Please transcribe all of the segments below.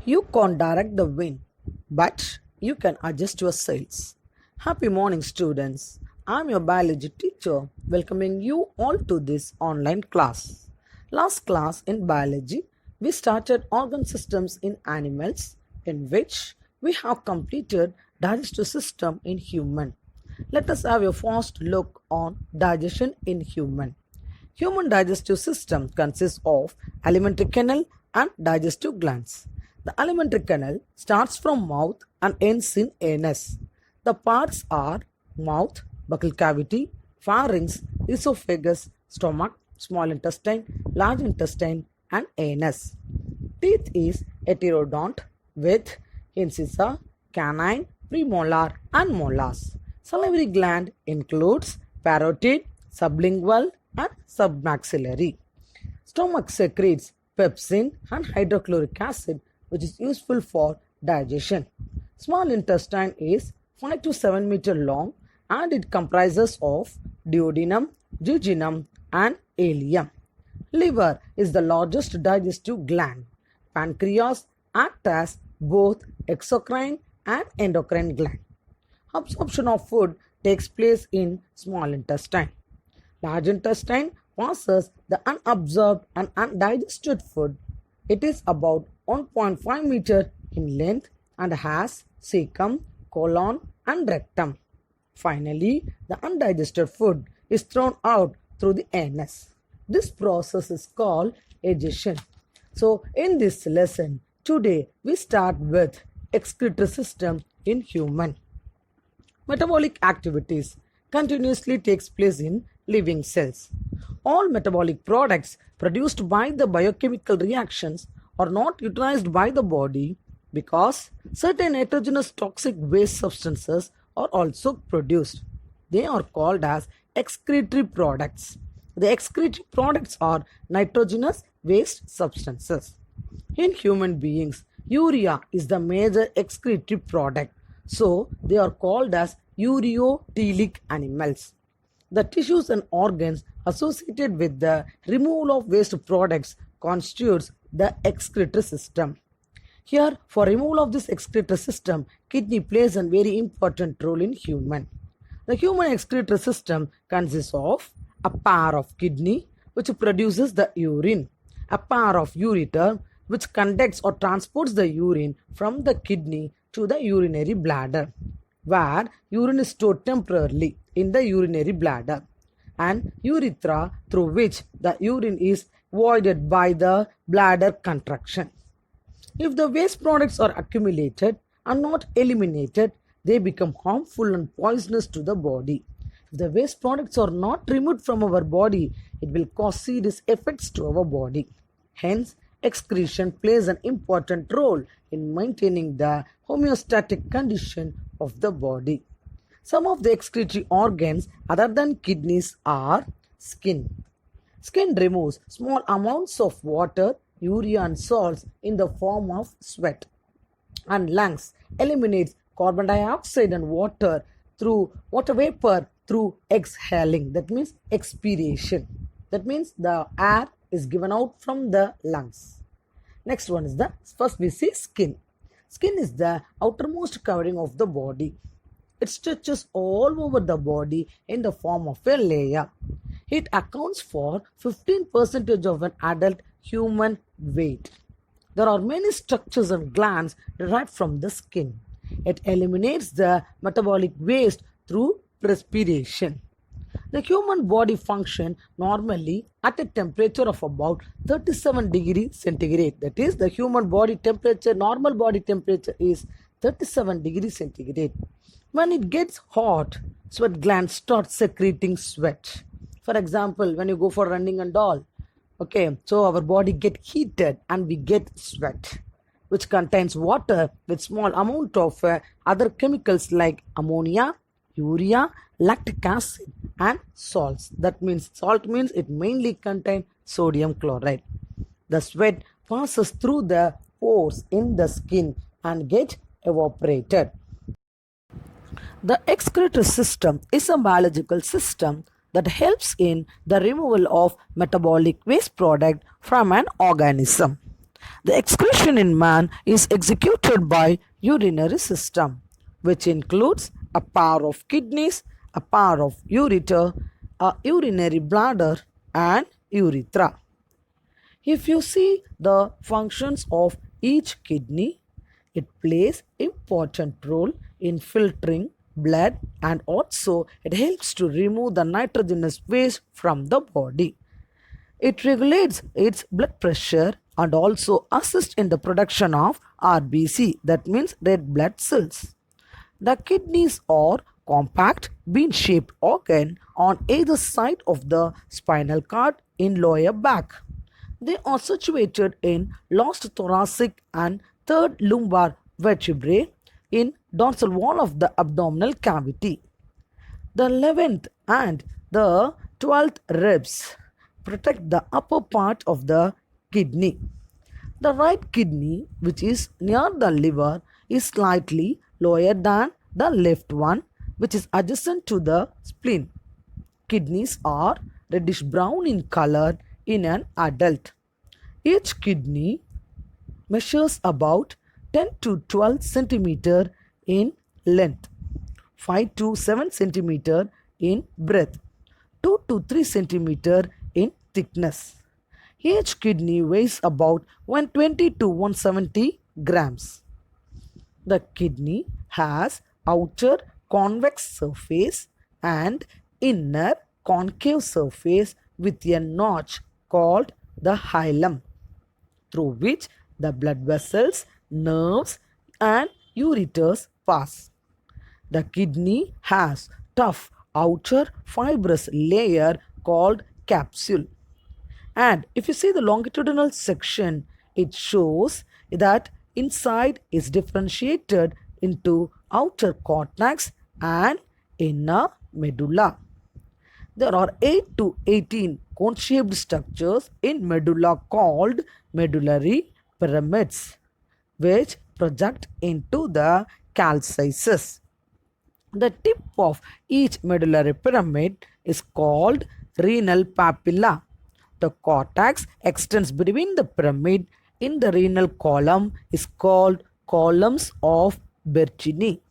You can't direct the wind, but you can adjust your sails. Happy morning, students. I'm your biology teacher, welcoming you all to this online class. Last class in biology, we started organ systems in animals, in which we have completed digestive system in human. Let us have a first look on digestion in human. Human digestive system consists of alimentary canal and digestive glands. The alimentary canal starts from mouth and ends in anus. The parts are mouth, buccal cavity, pharynx, esophagus, stomach, small intestine, large intestine, and anus. Teeth is heterodont with incisa, canine, premolar, and molars. Salivary gland includes parotid, sublingual, and submaxillary. Stomach secretes pepsin and hydrochloric acid, which is useful for digestion. Small intestine is 5 to 7 meter long and it comprises of duodenum, jejunum, and ileum. Liver is the largest digestive gland. Pancreas act as both exocrine and endocrine gland. Absorption of food takes place in small intestine. Large intestine passes the unabsorbed and undigested food. It is about 1.5 meter in length and has cecum, colon, and rectum. Finally, the undigested food is thrown out through the anus. This process is called egestion. So, in this lesson, today we start with excretory system in human. Metabolic activities continuously takes place in living cells. All metabolic products produced by the biochemical reactions are not utilized by the body because certain heterogeneous toxic waste substances are also produced. They are called as excretory products. The excretory products are nitrogenous waste substances. In human beings, urea is the major excretory product. So, they are called as ureotelic animals. The tissues and organs associated with the removal of waste products constitutes the excretory system. Here, for removal of this excretory system, kidney plays a very important role in human. The human excretory system consists of a pair of kidney which produces the urine, a pair of ureter which conducts or transports the urine from the kidney to the urinary bladder, where urine is stored temporarily in the urinary bladder, and urethra through which the urine is voided by the bladder contraction. If the waste products are accumulated and not eliminated, they become harmful and poisonous to the body. If the waste products are not removed from our body, it will cause serious effects to our body. Hence, excretion plays an important role in maintaining the homeostatic condition of the body. Some of the excretory organs other than kidneys are skin. Skin removes small amounts of water, urea and salts in the form of sweat. And lungs eliminates carbon dioxide and water vapor through exhaling. That means expiration. That means the air is given out from the lungs. Next one is first we see skin. Skin is the outermost covering of the body. It stretches all over the body in the form of a layer. It accounts for 15% of an adult human weight. There are many structures and glands derived from the skin. It eliminates the metabolic waste through respiration. The human body function normally at a temperature of about 37 degrees centigrade. That is, the human body temperature, normal body temperature is 37 degrees centigrade. When it gets hot, sweat glands start secreting sweat. For example, when you go for running and all, okay, so our body get heated and we get sweat, which contains water with small amount of other chemicals like ammonia, urea, lactic acid, and salts. That means salt means it mainly contains sodium chloride. The sweat passes through the pores in the skin and gets evaporated. The excretory system is a biological system that helps in the removal of metabolic waste product from an organism. The excretion in man is executed by urinary system, which includes a pair of kidneys, a pair of ureter, a urinary bladder, and urethra. If you see the functions of each kidney, it plays important role in filtering blood, and also it helps to remove the nitrogenous waste from the body. It regulates its blood pressure and also assists in the production of RBC, that means red blood cells. The kidneys are compact bean-shaped organ on either side of the spinal cord in lower back. They are situated in last thoracic and third lumbar vertebrae in dorsal wall of the abdominal cavity. The 11th and the 12th ribs protect the upper part of the kidney. The right kidney, which is near the liver, is slightly lower than the left one, which is adjacent to the spleen. Kidneys are reddish brown in color in an adult. Each kidney measures about 10 to 12 centimeter in length, 5 to 7 centimeter in breadth, 2 to 3 centimeter in thickness. Each kidney weighs about 120 to 170 grams. The kidney has outer convex surface and inner concave surface with a notch called the hilum, through which the blood vessels, nerves, and ureters pass. The kidney has tough outer fibrous layer called capsule. And if you see the longitudinal section, it shows that inside is differentiated into outer cortex and inner medulla. There are 8 to 18 cone-shaped structures in medulla called medullary pyramids, which project into the calcasis. The tip of each medullary pyramid is called renal papilla. The cortex extends between the pyramid in the renal column is called columns of Bertini.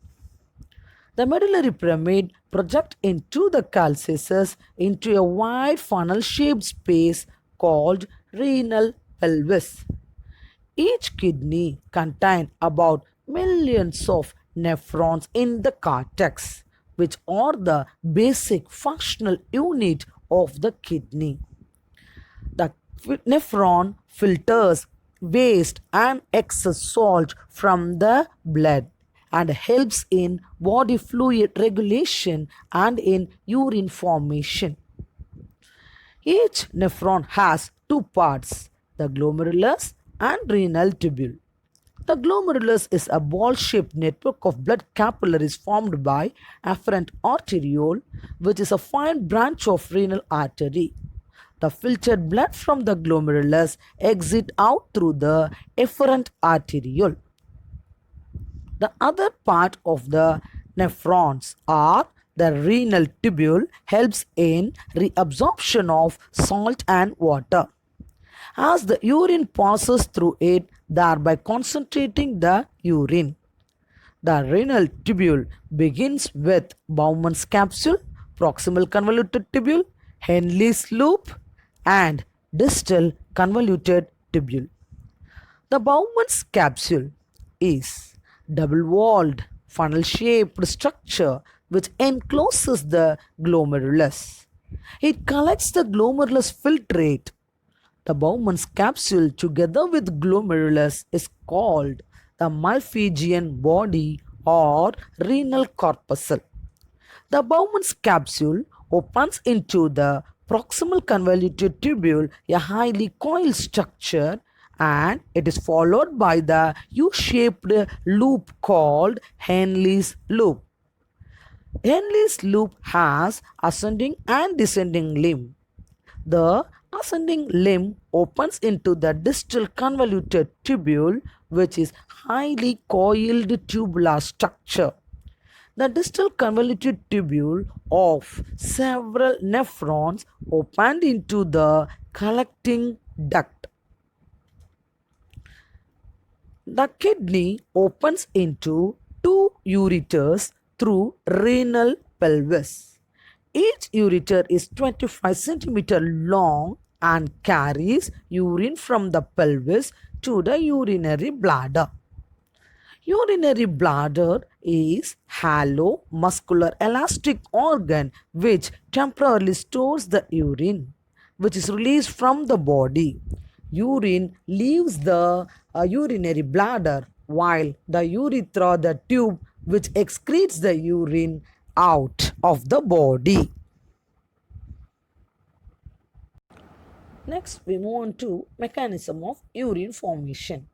The medullary pyramid projects into the calcasis into a wide funnel-shaped space called renal pelvis. Each kidney contains about millions of nephrons in the cortex, which are the basic functional unit of the kidney. The nephron filters waste and excess salt from the blood and helps in body fluid regulation and in urine formation. Each nephron has two parts, the glomerulus and renal tubule. The glomerulus is a ball-shaped network of blood capillaries formed by afferent arteriole, which is a fine branch of renal artery. The filtered blood from the glomerulus exit out through the efferent arteriole. The other part of the nephrons are the renal tubule helps in reabsorption of salt and water, as the urine passes through it, thereby concentrating the urine. The renal tubule begins with Bowman's capsule, proximal convoluted tubule, Henle's loop, and distal convoluted tubule. The Bowman's capsule is double-walled, funnel-shaped structure which encloses the glomerulus. It collects the glomerulus filtrate. The Bowman's capsule together with glomerulus is called the Malpighian body or renal corpuscle. The Bowman's capsule opens into the proximal convoluted tubule, a highly coiled structure, and it is followed by the U-shaped loop called Henle's loop. Henle's loop has ascending and descending limb. The ascending limb opens into the distal convoluted tubule, which is highly coiled tubular structure. The distal convoluted tubule of several nephrons opened into the collecting duct. The kidney opens into two ureters through renal pelvis. Each ureter is 25 centimeter long and carries urine from the pelvis to the urinary bladder. Urinary bladder is hollow muscular elastic organ which temporarily stores the urine which is released from the body. Urine leaves the urinary bladder while the urethra, the tube which excretes the urine out of the body. Next, we move on to mechanism of urine formation.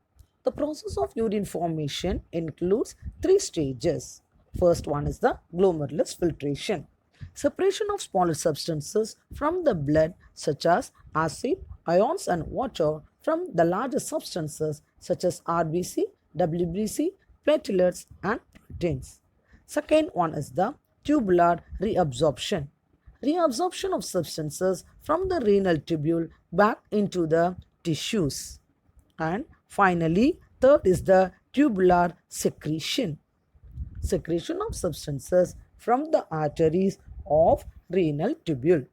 The process of urine formation includes three stages. First one is the glomerulus filtration. Separation of smaller substances from the blood such as acid, ions and water from the larger substances such as RBC, WBC, platelets and proteins. Second one is the tubular reabsorption. Reabsorption of substances from the renal tubule back into the tissues. And finally, third is the tubular secretion. Secretion of substances from the arteries of renal tubule.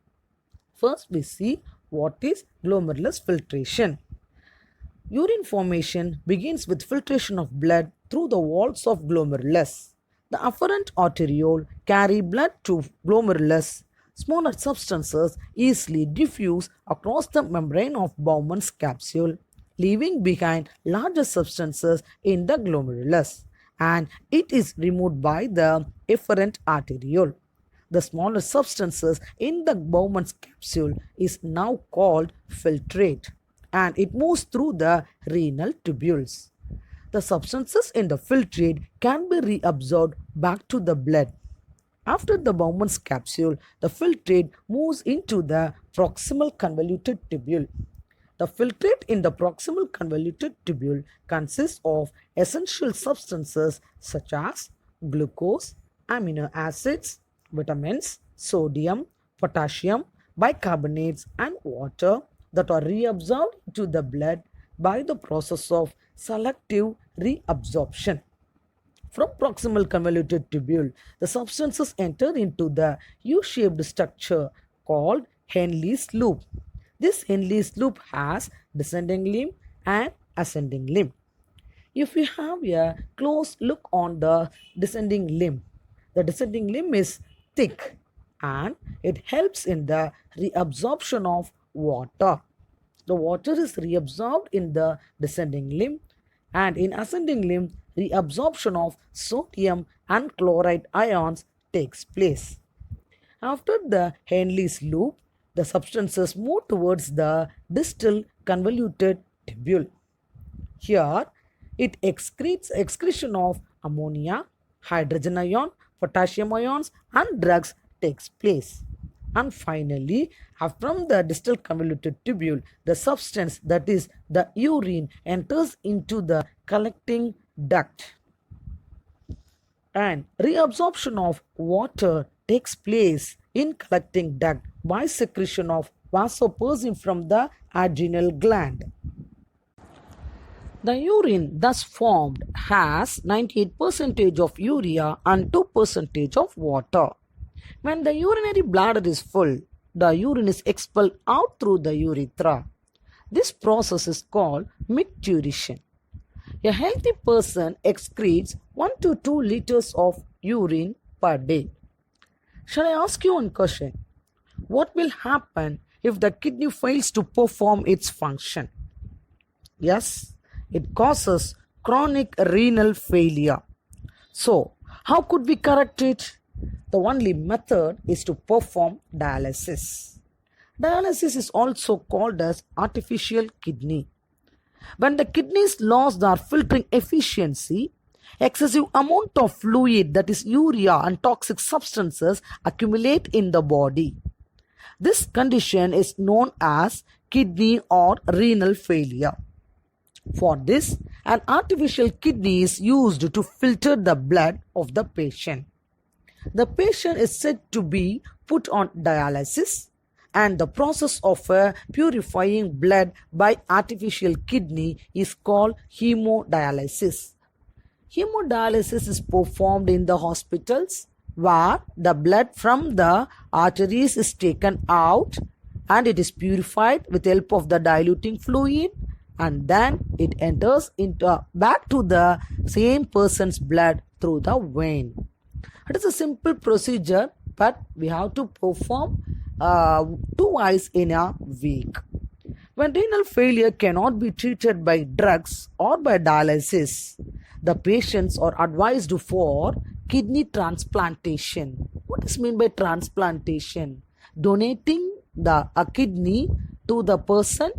First, we see what is glomerulus filtration. Urine formation begins with filtration of blood through the walls of glomerulus. The afferent arteriole carry blood to glomerulus. Smaller substances easily diffuse across the membrane of Bowman's capsule, leaving behind larger substances in the glomerulus, and it is removed by the efferent arteriole. The smaller substances in the Bowman's capsule is now called filtrate, and it moves through the renal tubules. The substances in the filtrate can be reabsorbed back to the blood. After the Bowman's capsule, the filtrate moves into the proximal convoluted tubule. The filtrate in the proximal convoluted tubule consists of essential substances such as glucose, amino acids, vitamins, sodium, potassium, bicarbonates and water that are reabsorbed into the blood by the process of selective reabsorption. From proximal convoluted tubule, the substances enter into the U-shaped structure called Henle's loop. This Henle's loop has descending limb and ascending limb. If we have a close look on the descending limb is thick and it helps in the reabsorption of water. The water is reabsorbed in the descending limb, and in ascending limb, reabsorption of sodium and chloride ions takes place. After the Henle's loop, the substances move towards the distal convoluted tubule. Here, it excretes excretion of ammonia, hydrogen ion, potassium ions and drugs takes place. And finally, from the distal convoluted tubule, the substance that is the urine enters into the collecting duct. And reabsorption of water takes place in collecting duct by secretion of vasopressin from the adrenal gland. The urine thus formed has 98% of urea and 2% of water. When the urinary bladder is full, the urine is expelled out through the urethra. This process is called micturition. A healthy person excretes 1 to 2 liters of urine per day. Shall I ask you one question? What will happen if the kidney fails to perform its function? Yes, it causes chronic renal failure. So, how could we correct it? The only method is to perform dialysis. Dialysis is also called as artificial kidney. When the kidneys lose their filtering efficiency, excessive amount of fluid, that is urea and toxic substances, accumulate in the body. This condition is known as kidney or renal failure. For this, an artificial kidney is used to filter the blood of the patient. The patient is said to be put on dialysis and the process of purifying blood by artificial kidney is called hemodialysis. Hemodialysis is performed in the hospitals where the blood from the arteries is taken out and it is purified with the help of the diluting fluid, and then it enters into back to the same person's blood through the vein. It is a simple procedure, but we have to perform twice in a week. When renal failure cannot be treated by drugs or by dialysis, the patients are advised for kidney transplantation. What is meant by transplantation? Donating a kidney to the person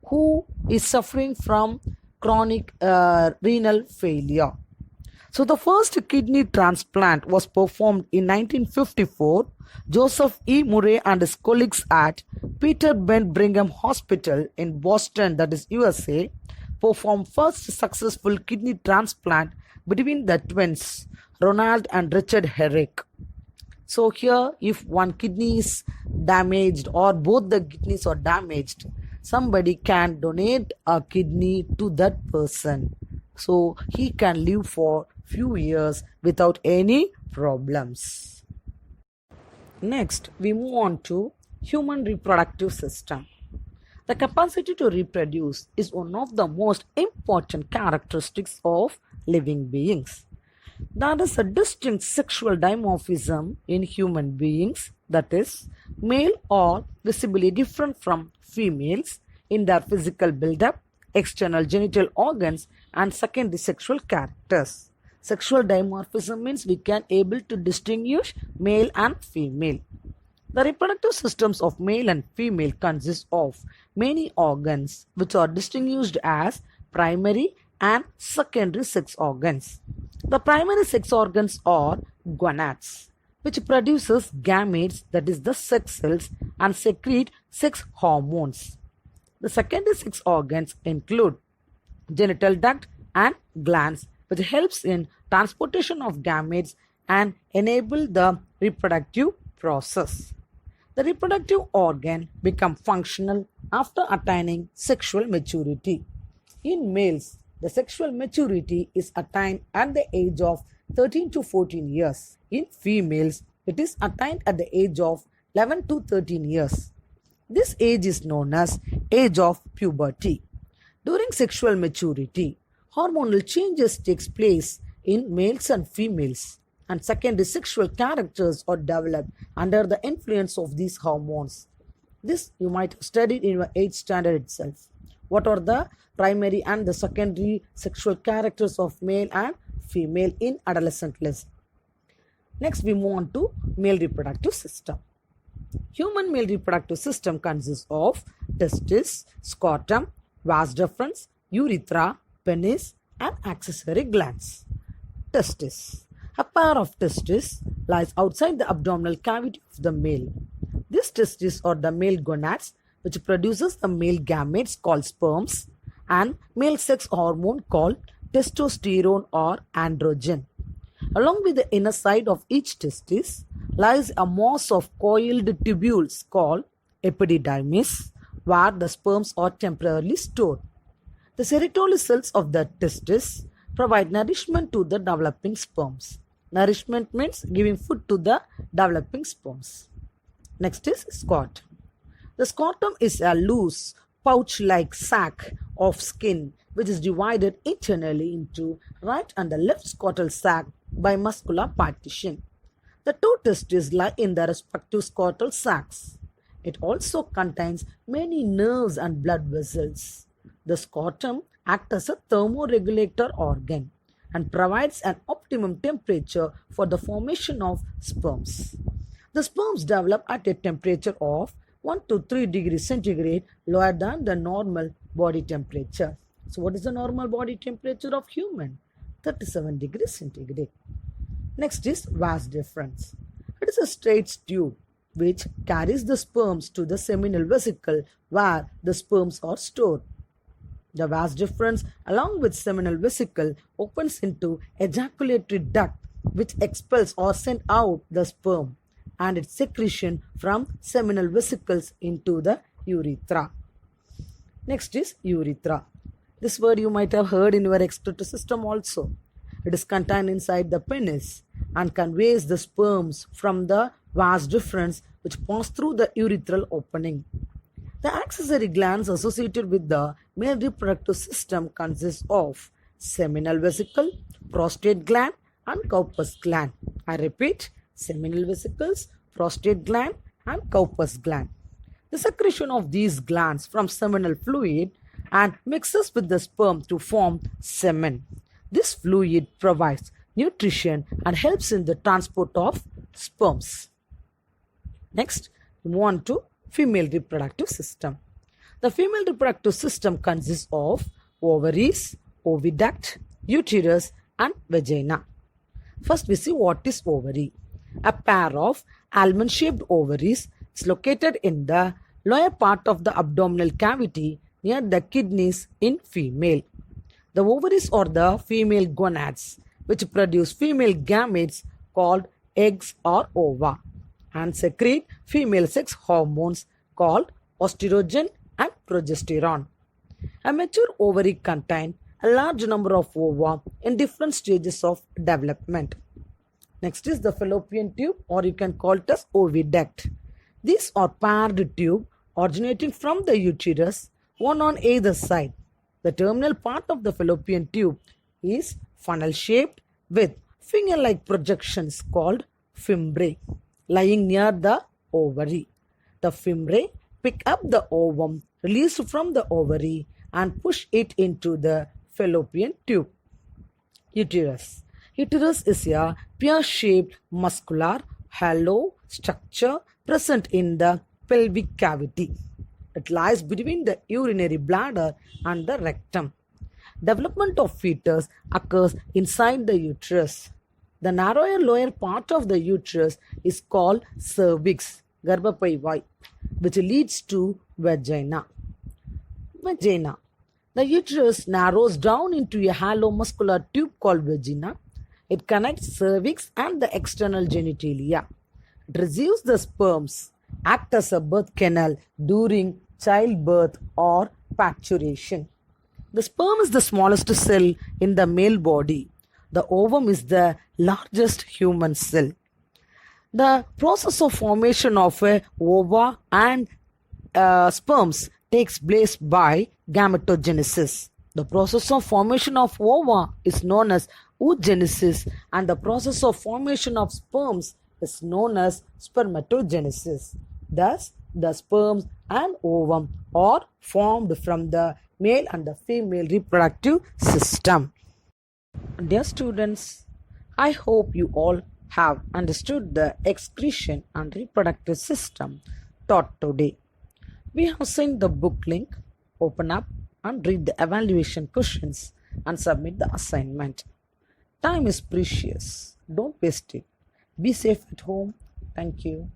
who is suffering from chronic renal failure. So the first kidney transplant was performed in 1954. Joseph E. Murray and his colleagues at Peter Ben Brigham Hospital in Boston, that is USA, performed first successful kidney transplant between the twins Ronald and Richard Herrick. So here, if one kidney is damaged or both the kidneys are damaged, somebody can donate a kidney to that person, so he can live for few years without any problems. Next, we move on to human reproductive system. The capacity to reproduce is one of the most important characteristics of living beings. There is a distinct sexual dimorphism in human beings, that is, male are visibly different from females in their physical build-up, external genital organs, and secondary sexual characters. Sexual dimorphism means we can able to distinguish male and female. The reproductive systems of male and female consist of many organs which are distinguished as primary and secondary sex organs. The primary sex organs are gonads, which produces gametes, that is the sex cells, and secrete sex hormones. The secondary sex organs include genital duct and glands, which helps in transportation of gametes and enable the reproductive process. The reproductive organ become functional after attaining sexual maturity. In males, the sexual maturity is attained at the age of 13 to 14 years. In females, it is attained at the age of 11 to 13 years. This age is known as age of puberty. During sexual maturity, hormonal changes takes place in males and females, and secondary sexual characters are developed under the influence of these hormones. This you might have studied in your 8th standard itself. What are the primary and the secondary sexual characters of male and female in adolescent lesson? Next, we move on to male reproductive system. Human male reproductive system consists of testis, scrotum, vas deferens, urethra, penis, and accessory glands. Testis. A pair of testes lies outside the abdominal cavity of the male. These testes are the male gonads, which produces the male gametes called sperms and male sex hormone called testosterone or androgen. Along with the inner side of each testis lies a mass of coiled tubules called epididymis, where the sperms are temporarily stored. The serotolin cells of the testis provide nourishment to the developing sperms. Nourishment means giving food to the developing sperms. Next is scrotum. The scrotum is a loose, pouch-like sac of skin which is divided internally into right and the left scrotal sac by muscular partition. The two testes lie in their respective scrotal sacs. It also contains many nerves and blood vessels. The scrotum acts as a thermoregulator organ and provides an optimum temperature for the formation of sperms. The sperms develop at a temperature of 1 to 3 degrees centigrade lower than the normal body temperature. So what is the normal body temperature of human? 37 degrees centigrade. Next is vas deferens. It is a straight tube which carries the sperms to the seminal vesicle where the sperms are stored. The vas deferens along with seminal vesicle opens into ejaculatory duct which expels or sends out the sperm, and its secretion from seminal vesicles into the urethra. Next is urethra. This word you might have heard in your excretory system also. It is contained inside the penis and conveys the sperms from the vas deferens which pass through the urethral opening. The accessory glands associated with the male reproductive system consist of seminal vesicle, prostate gland, and Cowper's gland. I repeat, seminal vesicles, prostate gland, and Cowper's gland. The secretion of these glands from seminal fluid and mixes with the sperm to form semen. This fluid provides nutrition and helps in the transport of sperms. Next, we move on to female reproductive system. The female reproductive system consists of ovaries, oviduct, uterus, and vagina. First, we see what is ovary. A pair of almond-shaped ovaries is located in the lower part of the abdominal cavity near the kidneys in female. The ovaries are the female gonads, which produce female gametes called eggs or ova, and secrete female sex hormones called estrogen and progesterone. A mature ovary contains a large number of ova in different stages of development. Next is the fallopian tube, or you can call it as oviduct. These are paired tube originating from the uterus, one on either side. The terminal part of the fallopian tube is funnel-shaped with finger-like projections called fimbriae lying near the ovary. The fimbriae pick up the ovum released from the ovary and push it into the fallopian tube. Uterus. Uterus is a pear-shaped muscular hollow structure present in the pelvic cavity. It lies between the urinary bladder and the rectum. Development of fetus occurs inside the uterus. The narrower lower part of the uterus is called cervix, garbhapaivai, which leads to vagina. Vagina. The uterus narrows down into a hollow muscular tube called vagina. It connects cervix and the external genitalia. It receives the sperms, act as a birth canal during childbirth or parturition. The sperm is the smallest cell in the male body. The ovum is the largest human cell. The process of formation of ova and sperms takes place by gametogenesis. The process of formation of ova is known as oogenesis, and the process of formation of sperms is known as spermatogenesis. Thus, the sperms and ovum are formed from the male and the female reproductive system. Dear students, I hope you all have understood the excretion and reproductive system taught today. We have sent the book link. Open up and read the evaluation questions and submit the assignment. Time is precious. Don't waste it. Be safe at home. Thank you.